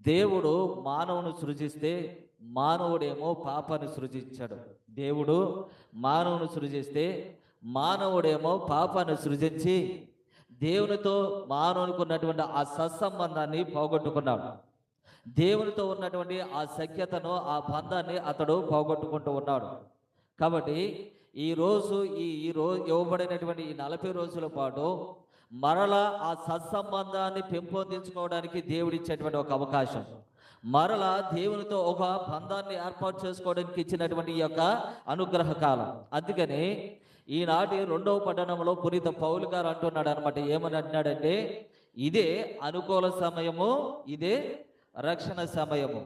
దేవుడు మానవుని సృజిస్తే మానవుడేమో పాపాన్ని సృజించాడు. దేవుడు మానవుని సృజిస్తే మానవుడేమో పాపాన్ని సృజించి దేవునితో మానవునికి ఉన్నటువంటి ఆ సత్సంబంధాన్ని పోగొట్టుకున్నాడు. దేవునితో ఉన్నటువంటి ఆ సఖ్యతను, ఆ బంధాన్ని అతడు పోగొట్టుకుంటూ ఉన్నాడు. కాబట్టి ఈరోజు ఈ రోజు ఇవ్వబడినటువంటి ఈ 40 రోజుల పాటు మరలా ఆ సత్సంబంధాన్ని పెంపొందించుకోవడానికి దేవుడిచ్చేటువంటి ఒక అవకాశం, మరలా దేవునితో ఒక బంధాన్ని ఏర్పాటు చేసుకోవడానికి ఇచ్చినటువంటి ఈ యొక్క అనుగ్రహ కాలం. అందుకని ఈనాటి 2వ పట్టణంలో పునీత పౌలు గారు అంటున్నాడు అనమాట. ఏమని అంటున్నాడంటే, ఇదే అనుకూల సమయము, ఇదే రక్షణ సమయము.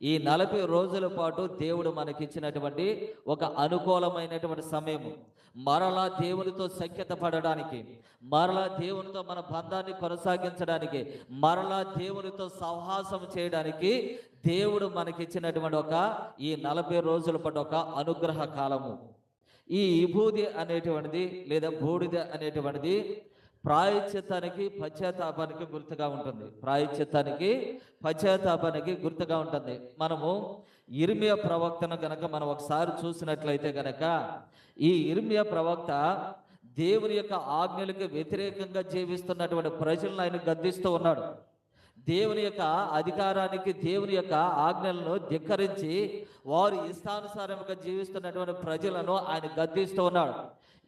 ఈ 40 రోజుల పాటు దేవుడు మనకిచ్చినటువంటి ఒక అనుకూలమైనటువంటి సమయము, మరలా దేవునితో సఖ్యత పడడానికి, మరలా దేవునితో మన బంధాన్ని కొనసాగించడానికి, మరలా దేవునితో సహవాసం చేయడానికి దేవుడు మనకిచ్చినటువంటి ఒక ఈ 40 రోజుల పాటు ఒక అనుగ్రహ కాలము. ఈ విభూది అనేటువంటిది లేదా బూడిద అనేటువంటిది ప్రాయశ్చిత్తానికి, పశ్చాత్తాపానికి గుర్తుగా ఉంటుంది. ప్రాయశ్చిత్తానికి, పశ్చాత్తాపానికి గుర్తుగా ఉంటుంది. మనము ఇర్మియా ప్రవక్తను గనక మనం ఒకసారి చూసినట్లయితే గనక, ఈ ఇర్మియా ప్రవక్త దేవుని యొక్క ఆజ్ఞలకు వ్యతిరేకంగా జీవిస్తున్నటువంటి ప్రజలను ఆయన గద్దిస్తూ ఉన్నాడు. దేవుని యొక్క అధికారానికి, దేవుని యొక్క ఆజ్ఞలను ధిక్కరించి వారు ఇష్టానుసారంగా జీవిస్తున్నటువంటి ప్రజలను ఆయన గద్దిస్తూ ఉన్నాడు.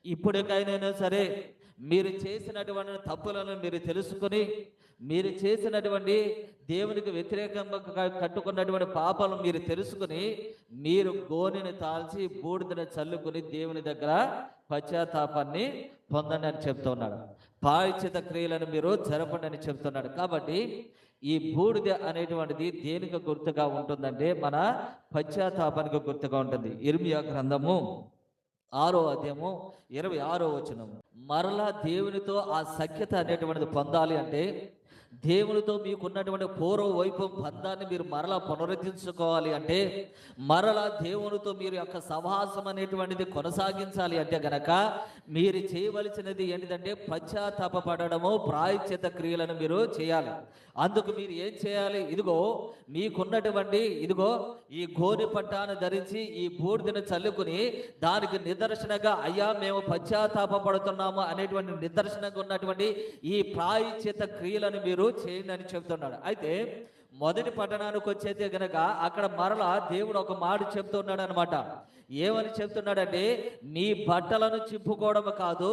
ఇప్పటికైనా సరే మీరు చేసినటువంటి తప్పులను మీరు తెలుసుకుని, మీరు చేసినటువంటి దేవునికి వ్యతిరేకంగా కట్టుకున్నటువంటి పాపాలను మీరు తెలుసుకుని, మీరు గోనెని తాల్చి బూడిదను చల్లుకుని దేవుని దగ్గర పశ్చాత్తాపాన్ని పొందండి అని చెప్తున్నాడు. ప్రాయశ్చిత్త క్రియలను మీరు జరపండి అని చెప్తున్నాడు. కాబట్టి ఈ బూడిద అనేటువంటిది దేనికి గుర్తుగా ఉంటుందంటే మన పశ్చాత్తాపానికి గుర్తుగా ఉంటుంది. ఇర్మియా గ్రంథము 6వ అధ్యాయము 26వ వచనము. మరలా దేవునితో ఆ సఖ్యత అనేటువంటిది పొందాలి అంటే, దేవునితో మీకున్నటువంటి పూర్వ వైభవం బంధాన్ని మీరు మరలా పునరుద్ధరించుకోవాలి అంటే, మరలా దేవునితో మీరు యొక్క సహవాసం అనేటువంటిది కొనసాగించాలి అంటే గనక మీరు చేయవలసినది ఏంటిదంటే పశ్చాత్తాపడము, ప్రాయశ్చిత్త క్రియలను మీరు చేయాలి. అందుకు మీరు ఏం చేయాలి? ఇదిగో మీకున్నటువంటి ఈ గోనె పట్టాను ధరించి ఈ బూడిదను చల్లుకుని దానికి నిదర్శనగా, అయ్యా మేము పశ్చాత్తాపడుతున్నాము అనేటువంటి నిదర్శనంగా ఉన్నటువంటి ఈ ప్రాయశ్చిత్త క్రియలను మీరు చేయండి అని చెప్తున్నాడు. అయితే మొదటి పట్టణానికి వచ్చేతే గనక అక్కడ మరలా దేవుడు ఒక మాట చెప్తున్నాడు అనమాట. ఏమని చెప్తున్నాడంటే, మీ బట్టలను చింపుకోవడం కాదు,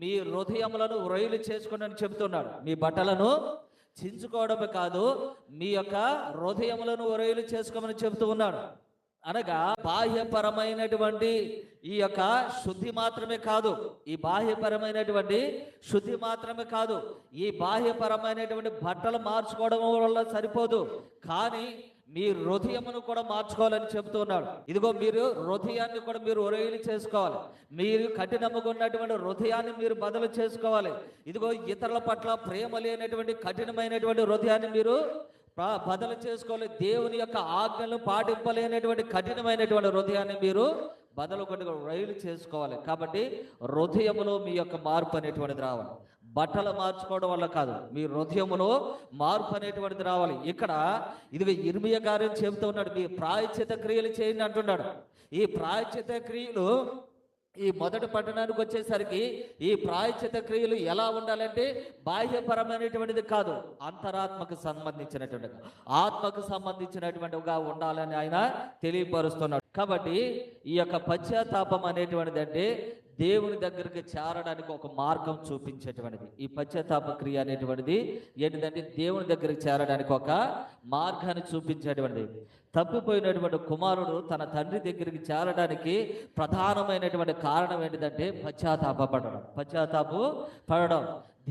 మీ హృదయములను వ్రొయ్యలు చేసుకోండి అని చెప్తున్నాడు. మీ బట్టలను చించుకోవడమే కాదు, మీ యొక్క హృదయములను వ్రొయ్యలు చేసుకోమని చెప్తూ ఉన్నాడు. అనగా బాహ్యపరమైనటువంటి ఈ యొక్క శుద్ధి మాత్రమే కాదు, ఈ బాహ్యపరమైనటువంటి శుద్ధి మాత్రమే కాదు, ఈ బాహ్యపరమైనటువంటి బట్టలు మార్చుకోవడం వల్ల సరిపోదు, కానీ మీ హృదయమును కూడా మార్చుకోవాలని చెబుతున్నాడు. ఇదిగో మీరు హృదయాన్ని కూడా మీరు ఒరేలు చేసుకోవాలి. మీరు కఠినముగా ఉన్నటువంటి హృదయాన్ని మీరు బదులు చేసుకోవాలి. ఇదిగో ఇతరుల పట్ల ప్రేమ లేనటువంటి కఠినమైనటువంటి హృదయాన్ని మీరు బదులు చేసుకోవాలి. దేవుని యొక్క ఆజ్ఞలను పాటింపలేనటువంటి కఠినమైనటువంటి హృదయాన్ని మీరు బదులు రైలు చేసుకోవాలి. కాబట్టి హృదయములో మీ యొక్క మార్పు అనేటువంటిది రావాలి. బట్టలు మార్చుకోవడం వల్ల కాదు, మీ హృదయములో మార్పు అనేటువంటిది రావాలి. ఇక్కడ ఇదిగో ఇర్మియా గారు చెబుతూ ఉన్నాడు, మీ ప్రాయశ్చిత్త క్రియలు చేయండి అంటున్నాడు. ఈ ప్రాయశ్చిత్త క్రియలు ఈ మొదటి పట్టణానికి వచ్చేసరికి ఈ ప్రాయశ్చిత్త క్రియలు ఎలా ఉండాలంటే బాహ్యపరమైనటువంటిది కాదు, అంతరాత్మకు సంబంధించినటువంటి, ఆత్మకు సంబంధించినటువంటిగా ఉండాలని ఆయన తెలియపరుస్తున్నాడు. కాబట్టి ఈ యొక్క పశ్చాత్తాపం అనేటువంటిది అంటే దేవుని దగ్గరికి చేరడానికి ఒక మార్గం చూపించేటువంటిది. ఈ పశ్చాత్తాప క్రియ అనేటువంటిది ఏంటిదంటే దేవుని దగ్గరికి చేరడానికి ఒక మార్గాన్ని చూపించేటువంటిది. తప్పిపోయినటువంటి కుమారుడు తన తండ్రి దగ్గరికి చేరడానికి ప్రధానమైనటువంటి కారణం ఏంటిదంటే పశ్చాత్తాప పడడం.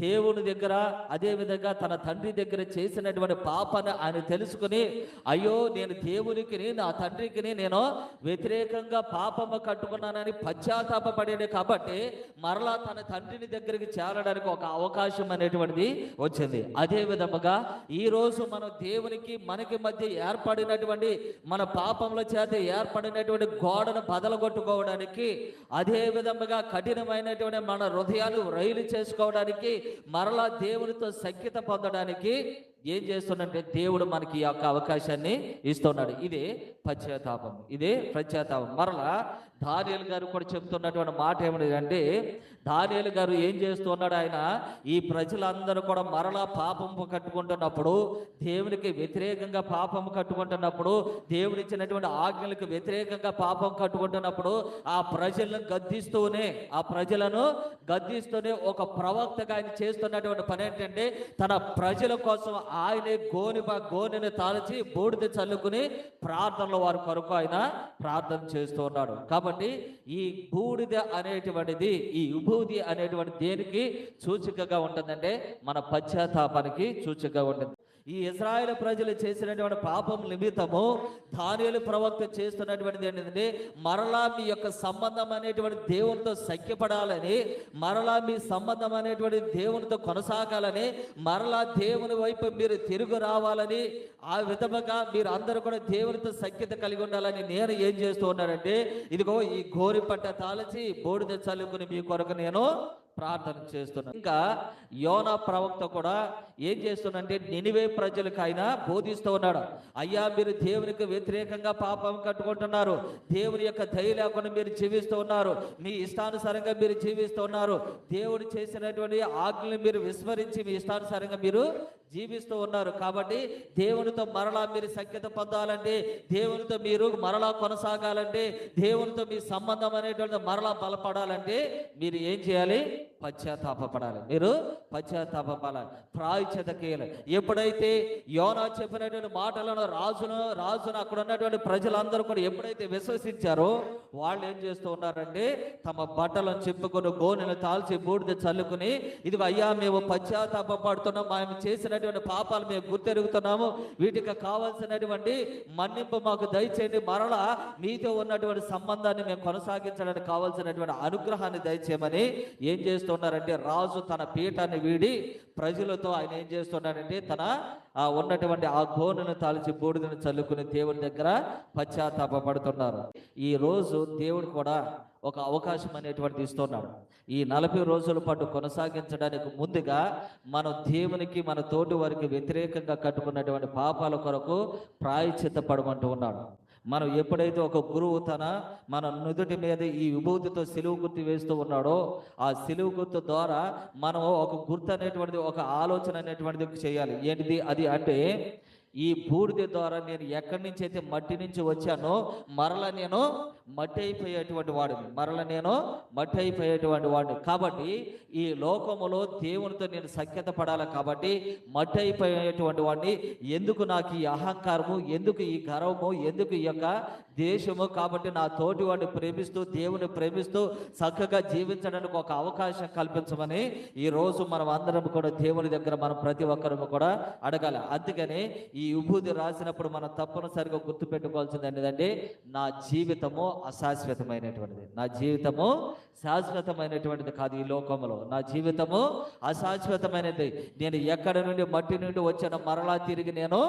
దేవుని దగ్గర, అదేవిధంగా తన తండ్రి దగ్గర చేసినటువంటి పాపాన్ని ఆయన తెలుసుకుని, అయ్యో నేను దేవునికి, నా తండ్రికి నేను వ్యతిరేకంగా పాపము కట్టుకున్నానని పశ్చాత్తాపపడాడు. కాబట్టి మరలా తన తండ్రిని దగ్గరికి చేరడానికి ఒక అవకాశం అనేటువంటిది వచ్చింది. అదే విధముగా ఈరోజు మనం దేవునికి మనకి మధ్య ఏర్పడినటువంటి, మన పాపముల చేత ఏర్పడినటువంటి గోడను బదలగొట్టుకోవడానికి, అదే విధముగా కఠినమైనటువంటి మన హృదయాలు రైలు చేసుకోవడానికి, మరలా దేవునితో సఖ్యత పొందడానికి ఏం చేస్తున్నంటే దేవుడు మనకి ఈ యొక్క అవకాశాన్ని ఇస్తున్నాడు. ఇదే పశ్చాత్తాపం, ఇదే పశ్చాత్తాపం. మరలా దానియేలు గారు కూడా చెప్తున్నటువంటి మాట ఏమిటంటే, దానియేలు గారు ఏం చేస్తున్నాడు, ఆయన ఈ ప్రజలందరూ కూడా మరలా పాపము కట్టుకుంటున్నప్పుడు, దేవునికి వ్యతిరేకంగా పాపం కట్టుకుంటున్నప్పుడు, దేవుడు ఇచ్చినటువంటి ఆజ్ఞలకు వ్యతిరేకంగా పాపం కట్టుకుంటున్నప్పుడు ఆ ప్రజలను గద్దిస్తూనే ఒక ప్రవక్తగా ఆయన చేస్తున్నటువంటి పని ఏంటంటే, తన ప్రజల కోసం ఆయనే గోనెను తాల్చి బూడిద చల్లుకుని ప్రార్థనలో వారి కొరకు ఆయన ప్రార్థన చేస్తూ ఉన్నాడు. కాబట్టి ఈ బూడిద అనేటువంటిది, ఈ విభూది అనేటువంటి దేనికి సూచికగా ఉంటుందంటే మన పశ్చాత్తాపానికి సూచికగా ఉంటుంది. ఈ ఇశ్రాయేలు ప్రజలు చేసినటువంటి పాపం నిమిత్తము దానియేలు ప్రవక్త చేస్తున్నటువంటిది ఏంటంటే, మరలా మీ యొక్క సంబంధం అనేటువంటి దేవునితో సఖ్యపడాలని, మరలా మీ సంబంధం అనేటువంటి దేవునితో కొనసాగాలని, మరలా దేవుని వైపు మీరు తిరుగు రావాలని, ఆ విధముగా మీరు అందరూ కూడా దేవునితో సఖ్యత కలిగి ఉండాలని నేను ఏం చేస్తూ ఉన్నానంటే, ఇదిగో ఈ గోరి పట్ట తాళచి బూడిద చల్లుకుని మీ కొరకు నేను ప్రార్థన చేస్తున్నాను. ఇంకా యోనా ప్రవక్త కూడా ఏం చేస్తున్నాడంటే, నినివే ప్రజలకు ఆయన బోధిస్తూ ఉన్నాడు. అయ్యా, మీరు దేవునికి వ్యతిరేకంగా పాపం కట్టుకుంటున్నారు, దేవుని యొక్క దయ లేకుండా మీరు జీవిస్తూ ఉన్నారు, మీ ఇష్టానుసారంగా మీరు జీవిస్తూ ఉన్నారు, దేవుడు చేసినటువంటి ఆజ్ఞలు మీరు విస్మరించి మీ ఇష్టానుసారంగా మీరు జీవిస్తూ ఉన్నారు. కాబట్టి దేవునితో మరలా మీరు సఖ్యత పొందాలంటే, దేవునితో మీరు మరలా కొనసాగాలంటే, దేవునితో మీ సంబంధం అనేటువంటి మరలా బలపడాలంటే మీరు ఏం చేయాలి? పశ్చాత్తాపడాలి. మీరు పశ్చాత్తాపడాలి, ప్రాయశ్చిత్త చేయాలి. ఎప్పుడైతే యోనా చెప్పినటువంటి మాటలను రాజును అక్కడ ఉన్నటువంటి ప్రజలందరూ కూడా ఎప్పుడైతే విశ్వసించారో, వాళ్ళు ఏం చేస్తూ ఉన్నారంటే, తమ బట్టలను చెప్పుకొని గోనెను తాల్చి బూడిద చల్లుకుని, ఇదిగో అయ్యా, మేము పశ్చాత్తాపడుతున్నాం, మేము చేసినటువంటి పాపాలు మేము గుర్తెరుగుతున్నాము, వీటికి కావాల్సినటువంటి మన్నింపు మాకు దయచేయండి, మరలా మీతో ఉన్నటువంటి సంబంధాన్ని మేము కొనసాగించడానికి కావాల్సినటువంటి అనుగ్రహాన్ని దయచేయమని ఏం చేస్తున్నారంటే, రాజు తన పీఠాన్ని వీడి ప్రజలతో ఆయన ఏం చేస్తున్నాడంటే, తన ఉన్నటువంటి ఆ గోనెను తాల్చి బూడిదను చల్లుకుని దేవుని దగ్గర పశ్చాత్తాపడుతున్నారు. ఈ రోజు దేవుడు కూడా ఒక అవకాశం అనేటువంటిది ఇస్తున్నాడు. ఈ 40 రోజుల పాటు కొనసాగించడానికి ముందుగా మనం దేవునికి, మన తోటి వారికి వ్యతిరేకంగా కట్టుకున్నటువంటి పాపాల కొరకు ప్రాయశ్చిత్త పడమంటూ ఉన్నాడు. మనం ఎప్పుడైతే ఒక గురువు మన నుదుటి మీద ఈ విభూతితో సిలువు గుర్తు వేస్తూ ఉన్నాడో, ఆ సిలువు గుర్తు ద్వారా మనం ఒక గుర్తు అనేటువంటిది, ఒక ఆలోచన అనేటువంటిది చేయాలి. ఏంటిది అది అంటే, ఈ బూడిద ద్వారా నేను ఎక్కడి నుంచి అయితే మట్టి నుంచి వచ్చానో మరలా నేను మట్టి అయిపోయేటువంటి వాడిని. కాబట్టి ఈ లోకములో దేవునితో నేను సఖ్యత పడాలి. కాబట్టి మట్టి అయిపోయేటువంటి వాడిని. ఎందుకు నాకు ఈ అహంకారము, ఎందుకు ఈ గర్వము, ఎందుకు ఈ యొక్క దేశము? కాబట్టి నా తోటి వాడిని ప్రేమిస్తూ, దేవుని ప్రేమిస్తూ చక్కగా జీవించడానికి ఒక అవకాశం కల్పించమని ఈ రోజు మనం అందరం కూడా దేవుని దగ్గర మనం ప్రతి ఒక్కరము కూడా అడగాలి. అందుకని ఈ విభూతి రాసినప్పుడు మనం తప్పనిసరిగా గుర్తుపెట్టుకోవాల్సింది ఏంటంటే, నా జీవితము అశాశ్వతమైనటువంటిది. నా జీవితము శాశ్వతమైనటువంటిది కాదు. ఈ లోకంలో నా జీవితము అశాశ్వతమైనది. నేను ఎక్కడి నుండి మట్టి నుండి వచ్చానో మరలా తిరిగి నేను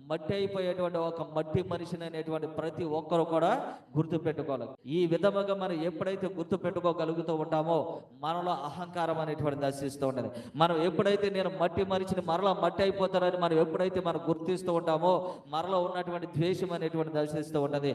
మట్టి అయిపోయేటువంటి ఒక మట్టి మనిషిని అనేటువంటి ప్రతి ఒక్కరు కూడా గుర్తుపెట్టుకోవాలి. ఈ విధముగా మనం ఎప్పుడైతే గుర్తుపెట్టుకోగలుగుతూ ఉంటామో మనలో అహంకారం అనేటువంటి నశిస్తూ ఉండదు. మనం ఎప్పుడైతే నేను మట్టి మనిషిని మరలా మట్టి అయిపోతారని మనం ఎప్పుడైతే మనం గుర్తిస్తూ ఉంటామో మనలో ఉన్నటువంటి ద్వేషం అనేటువంటి నశిస్తూ ఉన్నది.